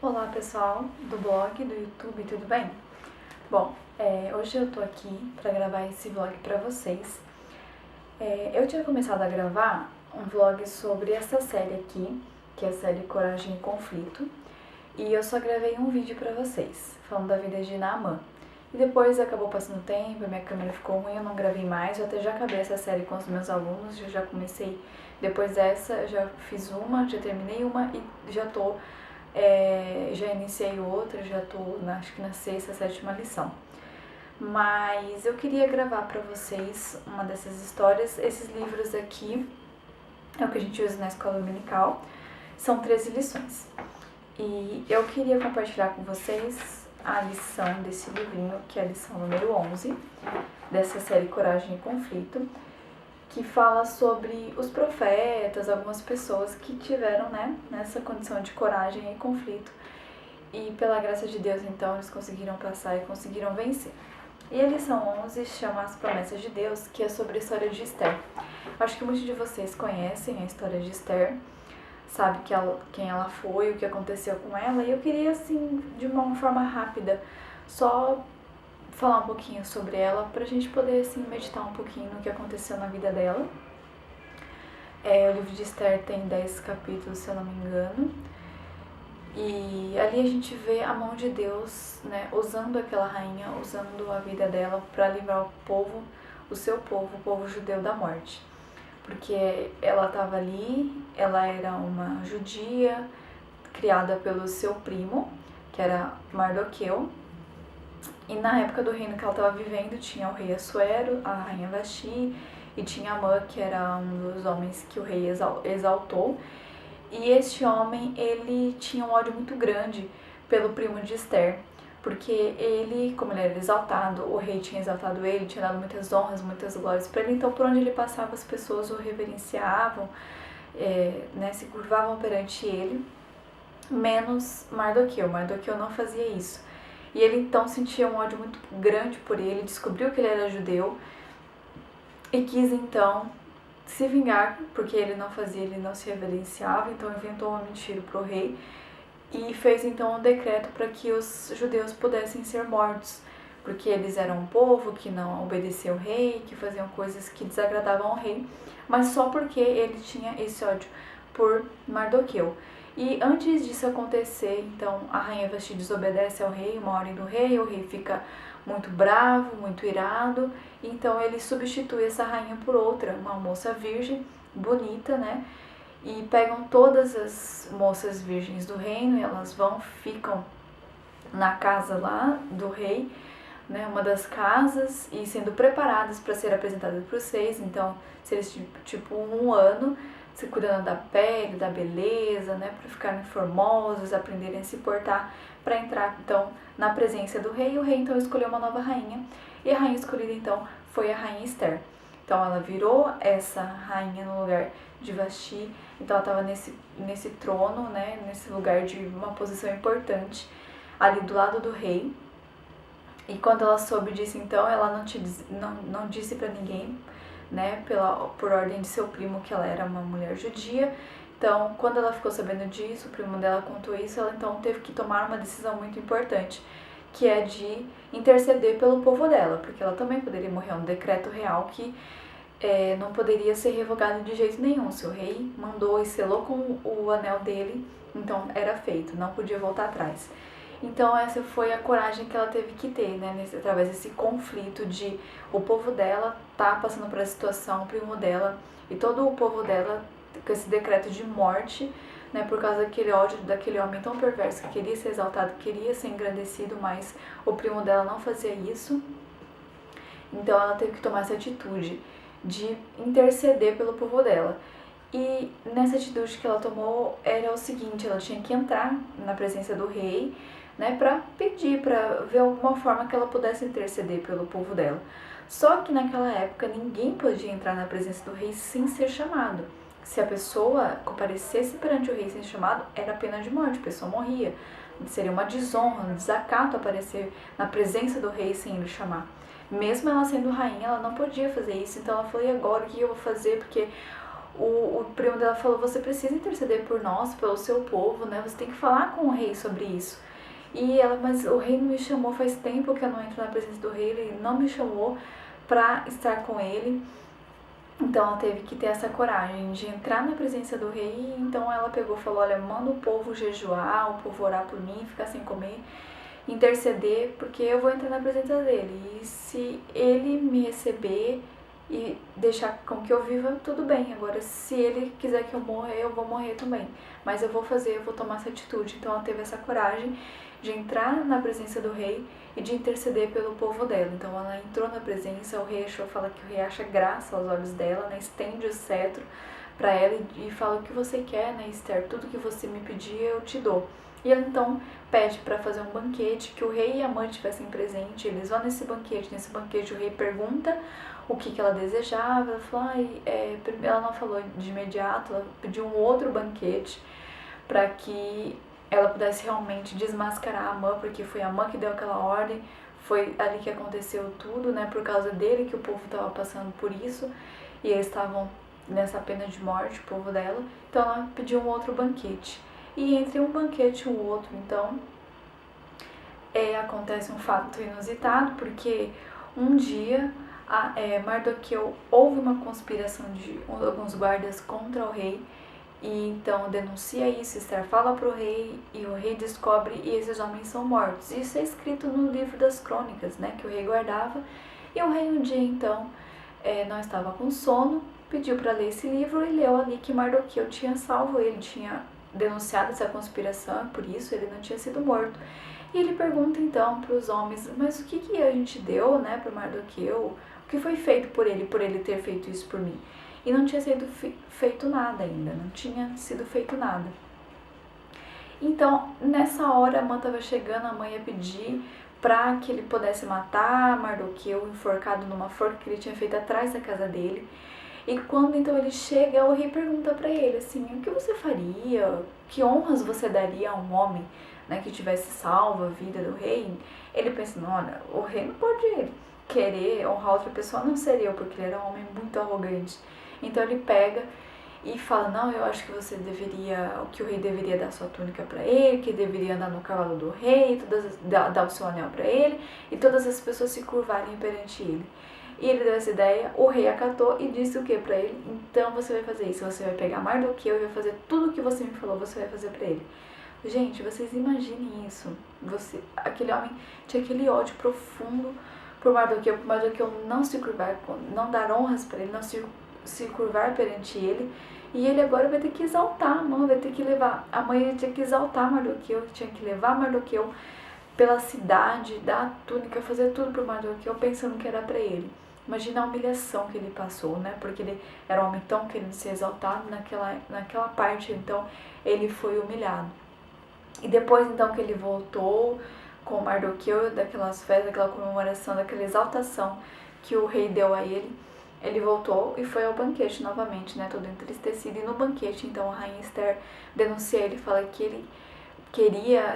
Olá pessoal do blog, do YouTube, tudo bem? Bom, hoje eu tô aqui para gravar esse vlog para vocês. Eu tinha começado a gravar um vlog sobre essa série aqui, que é a série Coragem e Conflito, e eu só gravei um vídeo para vocês, falando da vida de Naamã. E depois acabou passando o tempo, minha câmera ficou ruim, eu não gravei mais, eu até já acabei essa série com os meus alunos, eu já comecei, depois dessa, eu já fiz uma, já terminei uma e já iniciei outra, já tô acho que na sexta, sétima lição. Mas eu queria gravar para vocês uma dessas histórias. Esses livros aqui é o que a gente usa na escola dominical, são 13 lições. E eu queria compartilhar com vocês a lição desse livrinho, que é a lição número 11, dessa série Coragem e Conflito, que fala sobre os profetas, algumas pessoas que tiveram, nessa condição de coragem e conflito. E pela graça de Deus, então, eles conseguiram passar e conseguiram vencer. E a lição 11 chama As Promessas de Deus, que é sobre a história de Esther. Acho que muitos de vocês conhecem a história de Esther, sabe quem ela foi, o que aconteceu com ela. E eu queria, assim, de uma forma rápida, só falar um pouquinho sobre ela, pra gente poder, assim, meditar um pouquinho no que aconteceu na vida dela. O livro de Esther tem 10 capítulos, se eu não me engano. E ali a gente vê a mão de Deus, usando aquela rainha, usando a vida dela para livrar o povo, o seu povo, o povo judeu da morte. Porque ela estava ali, ela era uma judia, criada pelo seu primo, que era Mardoqueu. E na época do reino que ela estava vivendo, tinha o rei Assuero, a rainha Vasti, e tinha Amã, que era um dos homens que o rei exaltou. E este homem, ele tinha um ódio muito grande pelo primo de Esther, porque ele, como ele era exaltado, o rei tinha exaltado ele, tinha dado muitas honras, muitas glórias para ele, então por onde ele passava as pessoas o reverenciavam, se curvavam perante ele, menos Mardoqueu. Mardoqueu não fazia isso. E ele então sentia um ódio muito grande por ele, descobriu que ele era judeu e quis então se vingar, porque ele não fazia, ele não se reverenciava, então inventou uma mentira para o rei e fez então um decreto para que os judeus pudessem ser mortos, porque eles eram um povo que não obedecia ao rei, que faziam coisas que desagradavam ao rei, mas só porque ele tinha esse ódio por Mardoqueu. E antes disso acontecer, então a rainha Vasti desobedece ao rei, uma ordem do rei, o rei fica muito bravo, muito irado, então ele substitui essa rainha por outra, uma moça virgem, bonita, e pegam todas as moças virgens do reino e elas ficam na casa lá do rei, uma das casas, e sendo preparadas para ser apresentadas para os reis. Então, se eles tipo um ano se cuidando da pele, da beleza, para ficarem formosos, aprenderem a se portar, para entrar então na presença do rei. E o rei então escolheu uma nova rainha, e a rainha escolhida então foi a rainha Esther. Então ela virou essa rainha no lugar de Vasti, então ela estava nesse trono, nesse lugar de uma posição importante, ali do lado do rei. E quando ela soube disso, então ela não disse para ninguém, por ordem de seu primo, que ela era uma mulher judia. Então, quando ela ficou sabendo disso, o primo dela contou isso, ela então teve que tomar uma decisão muito importante, que é de interceder pelo povo dela, porque ela também poderia morrer, um decreto real que não poderia ser revogado de jeito nenhum. Se o rei mandou e selou com o anel dele, então era feito, não podia voltar atrás. Então essa foi a coragem que ela teve que ter, através desse conflito de o povo dela tá passando por essa situação, o primo dela e todo o povo dela com esse decreto de morte, por causa daquele ódio daquele homem tão perverso que queria ser exaltado, queria ser engrandecido, mas o primo dela não fazia isso. Então ela teve que tomar essa atitude de interceder pelo povo dela. E nessa atitude que ela tomou era o seguinte: ela tinha que entrar na presença do rei, para pedir, para ver alguma forma que ela pudesse interceder pelo povo dela. Só que naquela época ninguém podia entrar na presença do rei sem ser chamado. Se a pessoa comparecesse perante o rei sem ser chamado, era pena de morte, a pessoa morria. Seria uma desonra, um desacato aparecer na presença do rei sem ele chamar. Mesmo ela sendo rainha, ela não podia fazer isso. Então ela falou: e agora o que eu vou fazer? Porque o primo dela falou, você precisa interceder por nós, pelo seu povo, né? Você tem que falar com o rei sobre isso. E ela, mas o rei não me chamou, faz tempo que eu não entro na presença do rei, ele não me chamou para estar com ele. Então ela teve que ter essa coragem de entrar na presença do rei. Então ela pegou e falou, olha, manda o povo jejuar, o povo orar por mim, ficar sem comer, interceder, porque eu vou entrar na presença dele. E se ele me receber e deixar com que eu viva, tudo bem. Agora, se ele quiser que eu morra, eu vou morrer também. Mas eu vou tomar essa atitude. Então ela teve essa coragem de entrar na presença do rei e de interceder pelo povo dela. Então ela entrou na presença, o rei fala que o rei acha graça aos olhos dela, né? Estende o cetro para ela e fala, o que você quer, né, Esther? Tudo que você me pedir eu te dou. E ela então pede para fazer um banquete, que o rei e a mãe estivessem presentes. Eles vão nesse banquete o rei pergunta o que ela desejava. Ela falou, ela não falou de imediato, ela pediu um outro banquete para que ela pudesse realmente desmascarar a Amã, porque foi a Amã que deu aquela ordem, foi ali que aconteceu tudo, né, por causa dele que o povo estava passando por isso, e eles estavam nessa pena de morte, o povo dela. Então ela pediu um outro banquete. E entre um banquete e o outro, então, acontece um fato inusitado, porque um dia Mardoqueu houve uma conspiração de alguns guardas contra o rei, e então denuncia isso, Esther fala para o rei, e o rei descobre, e esses homens são mortos. Isso é escrito no livro das crônicas, né, que o rei guardava. E o rei um dia então não estava com sono, pediu para ler esse livro e leu ali que Mardoqueu tinha salvo ele, tinha denunciado essa conspiração, por isso ele não tinha sido morto. E ele pergunta então para os homens, mas o que a gente deu, né, para Mardoqueu? O que foi feito por ele ter feito isso por mim? E não tinha sido feito nada ainda, não tinha sido feito nada. Então, nessa hora, a mãe estava chegando, a mãe ia pedir para que ele pudesse matar Mardoqueu, enforcado numa forca que ele tinha feito atrás da casa dele. E quando então ele chega, o rei pergunta para ele assim, o que você faria? Que honras você daria a um homem, né, que tivesse salvo a vida do rei? Ele pensa, não, olha, o rei não pode querer honrar outra pessoa, não seria eu, porque ele era um homem muito arrogante. Então ele pega e fala, não, eu acho que que o rei deveria dar sua túnica para ele, que deveria andar no cavalo do rei, dar o seu anel para ele, e todas as pessoas se curvarem perante ele. E ele deu essa ideia, o rei acatou e disse o que para ele? Então você vai fazer isso, você vai pegar Mardoqueu e vai fazer tudo o que você me falou, você vai fazer para ele. Gente, vocês imaginem isso. Aquele homem tinha aquele ódio profundo por Mardoqueu não se curvar, não dar honras para ele, não se curvar perante ele. E ele agora vai ter que exaltar a mãe, a mãe tinha que exaltar Mardoqueu, tinha que levar Mardoqueu pela cidade, dar a túnica, fazer tudo por Mardoqueu, pensando que era para ele. Imagina a humilhação que ele passou, né? Porque ele era um homem tão querendo ser exaltado, naquela parte, então, ele foi humilhado. E depois, então, que ele voltou com Mardoqueu, daquelas festas, daquela comemoração, daquela exaltação que o rei deu a ele, ele voltou e foi ao banquete novamente, né? Todo entristecido. E no banquete, então, a rainha Esther denuncia ele, fala que ele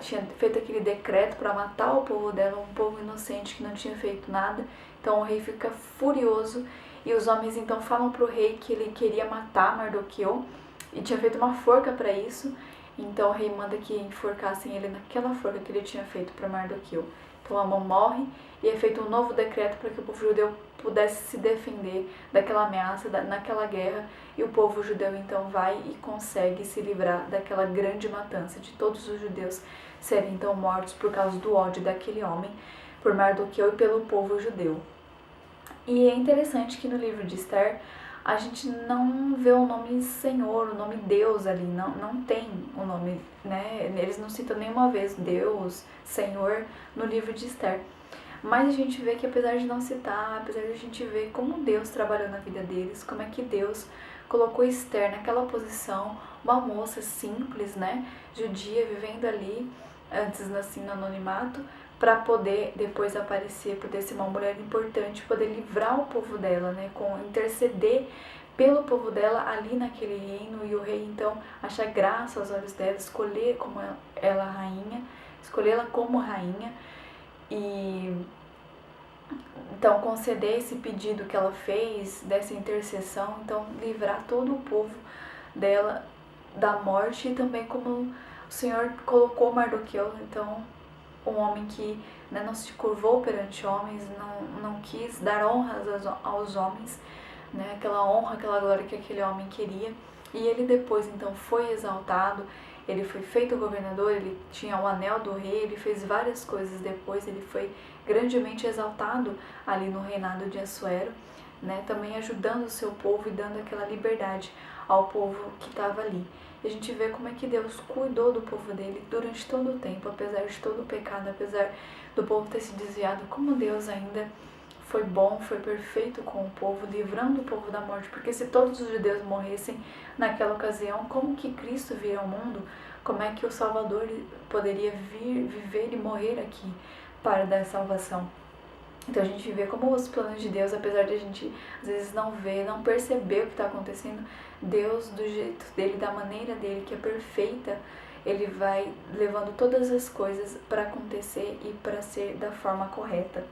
tinha feito aquele decreto para matar o povo dela, um povo inocente que não tinha feito nada. Então o rei fica furioso e os homens então falam para o rei que ele queria matar Mardoqueu e tinha feito uma forca para isso. Então o rei manda que enforcassem ele naquela forca que ele tinha feito para Mardoqueu. Então Amon morre e é feito um novo decreto para que o povo judeu pudesse se defender daquela ameaça, naquela guerra, e o povo judeu então vai e consegue se livrar daquela grande matança, de todos os judeus serem então mortos por causa do ódio daquele homem por Mardoqueu e pelo povo judeu. E é interessante que no livro de Esther a gente não vê o nome Senhor, o nome Deus ali, não tem o nome, né? Eles não citam nenhuma vez Deus, Senhor no livro de Esther. Mas a gente vê que apesar de não citar, apesar de a gente ver como Deus trabalhou na vida deles, como é que Deus colocou Esther naquela posição, uma moça simples, né, judia, vivendo ali, antes assim no anonimato, para poder depois aparecer, poder ser uma mulher importante, poder livrar o povo dela, né, interceder pelo povo dela ali naquele reino, e o rei então achar graça aos olhos dela, escolher como ela rainha, escolhê-la como rainha. E então conceder esse pedido que ela fez, dessa intercessão, então livrar todo o povo dela da morte, e também como o Senhor colocou Mardoqueu, então um homem que, né, não se curvou perante homens, não quis dar honras aos homens, né, aquela honra, aquela glória que aquele homem queria, e ele depois então foi exaltado, ele foi feito governador, ele tinha o anel do rei, ele fez várias coisas depois, ele foi grandemente exaltado ali no reinado de Assuero, né, também ajudando o seu povo e dando aquela liberdade ao povo que estava ali. E a gente vê como é que Deus cuidou do povo dele durante todo o tempo, apesar de todo o pecado, apesar do povo ter se desviado, como Deus ainda foi bom, foi perfeito com o povo, livrando o povo da morte, porque se todos os judeus morressem naquela ocasião, como que Cristo viria ao mundo? Como é que o Salvador poderia vir, viver e morrer aqui para dar salvação? Então a gente vê como os planos de Deus, apesar de a gente às vezes não ver, não perceber o que está acontecendo, Deus, do jeito dele, da maneira dele, que é perfeita, ele vai levando todas as coisas para acontecer e para ser da forma correta.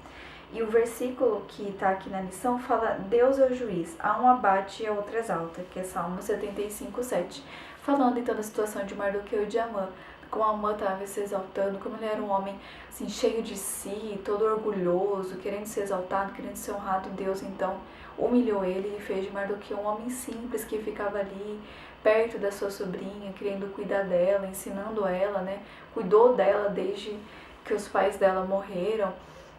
E o versículo que está aqui na lição fala: Deus é o juiz, há um abate e a outra exalta, que é Salmo 75:7, falando então da situação de Mardoqueu e de Amã, como Amã estava se exaltando, como ele era um homem assim, cheio de si, todo orgulhoso, querendo ser exaltado, querendo ser honrado. Deus então humilhou ele e fez de Mardoqueu um homem simples que ficava ali perto da sua sobrinha, querendo cuidar dela, ensinando ela, né? Cuidou dela desde que os pais dela morreram,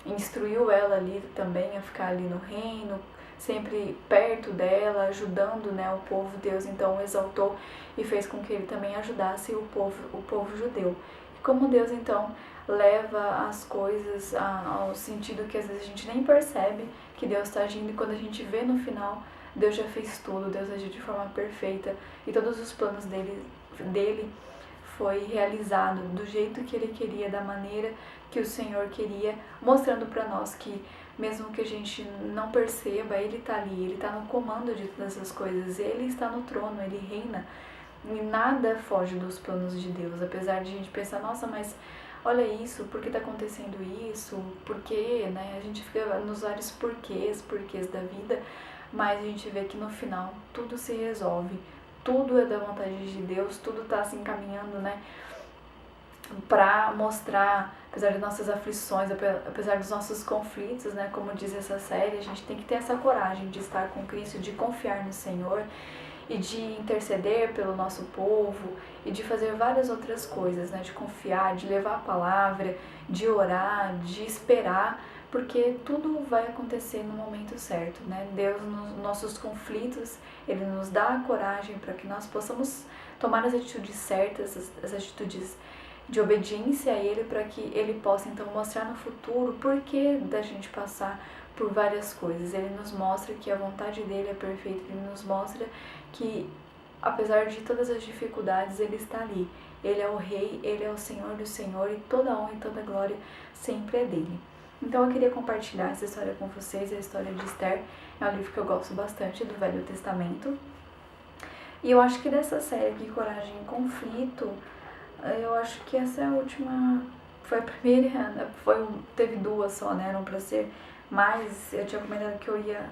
instruiu ela ali também a ficar ali no reino, sempre perto dela, ajudando, né, o povo. Deus então o exaltou e fez com que ele também ajudasse o povo judeu. E como Deus então leva as coisas ao sentido que às vezes a gente nem percebe que Deus está agindo, e quando a gente vê no final, Deus já fez tudo, Deus agiu de forma perfeita e todos os planos dele foi realizado do jeito que ele queria, da maneira que o Senhor queria, mostrando para nós que mesmo que a gente não perceba, Ele está ali, Ele está no comando de todas as coisas, Ele está no trono, Ele reina, e nada foge dos planos de Deus, apesar de a gente pensar, nossa, mas olha isso, por que está acontecendo isso, por quê, né? A gente fica nos vários porquês da vida, mas a gente vê que no final tudo se resolve, tudo é da vontade de Deus, tudo está se encaminhando, né, para mostrar, apesar de nossas aflições, apesar dos nossos conflitos, né, como diz essa série, a gente tem que ter essa coragem de estar com Cristo, de confiar no Senhor e de interceder pelo nosso povo e de fazer várias outras coisas, né, de confiar, de levar a palavra, de orar, de esperar, porque tudo vai acontecer no momento certo, né? Deus, nos nossos conflitos, Ele nos dá a coragem para que nós possamos tomar as atitudes certas, as atitudes de obediência a Ele, para que Ele possa então mostrar no futuro o porquê da gente passar por várias coisas. Ele nos mostra que a vontade dele é perfeita, Ele nos mostra que apesar de todas as dificuldades, Ele está ali. Ele é o Rei, Ele é o Senhor do Senhor, e toda a honra e toda a glória sempre é dele. Então eu queria compartilhar essa história com vocês, a história de Esther. É um livro que eu gosto bastante, do Velho Testamento. E eu acho que dessa série aqui, Coragem e Conflito, eu acho que essa é a última, foi a primeira, teve duas só, né, eram pra ser mais. Eu tinha comentado que eu ia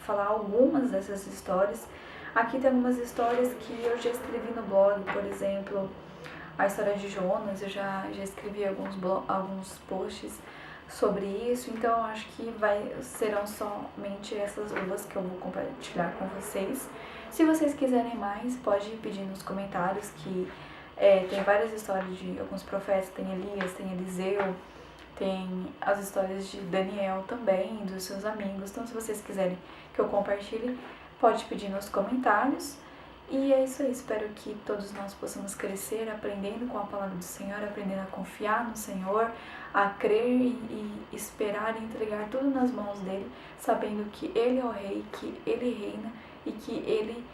falar algumas dessas histórias. Aqui tem algumas histórias que eu já escrevi no blog, por exemplo, a história de Jonas, eu já escrevi alguns posts sobre isso, então eu acho que serão somente essas duas que eu vou compartilhar com vocês. Se vocês quiserem mais, pode pedir nos comentários, que tem várias histórias de alguns profetas, tem Elias, tem Eliseu, tem as histórias de Daniel também, dos seus amigos. Então se vocês quiserem que eu compartilhe, pode pedir nos comentários. E é isso aí, espero que todos nós possamos crescer aprendendo com a palavra do Senhor, aprendendo a confiar no Senhor, a crer e esperar e entregar tudo nas mãos dele, sabendo que Ele é o Rei, que Ele reina e que Ele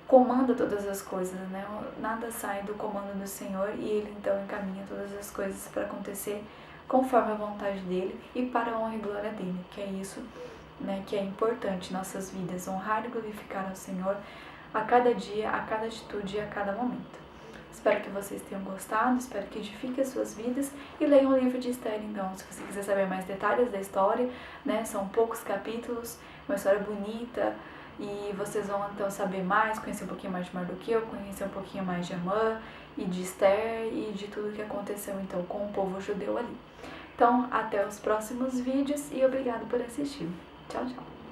comanda todas as coisas, né? Nada sai do comando do Senhor, e Ele então encaminha todas as coisas para acontecer conforme a vontade dele e para a honra e glória dele, que é isso, né, que é importante em nossas vidas, honrar e glorificar ao Senhor a cada dia, a cada atitude e a cada momento. Espero que vocês tenham gostado, espero que edifique as suas vidas e leiam o livro de Esther, então, se você quiser saber mais detalhes da história, né, são poucos capítulos, uma história bonita, e vocês vão então saber mais, conhecer um pouquinho mais de Mardoqueu, conhecer um pouquinho mais de Amã e de Esther e de tudo que aconteceu então com o povo judeu ali. Então, até os próximos vídeos e obrigado por assistir. Tchau, tchau!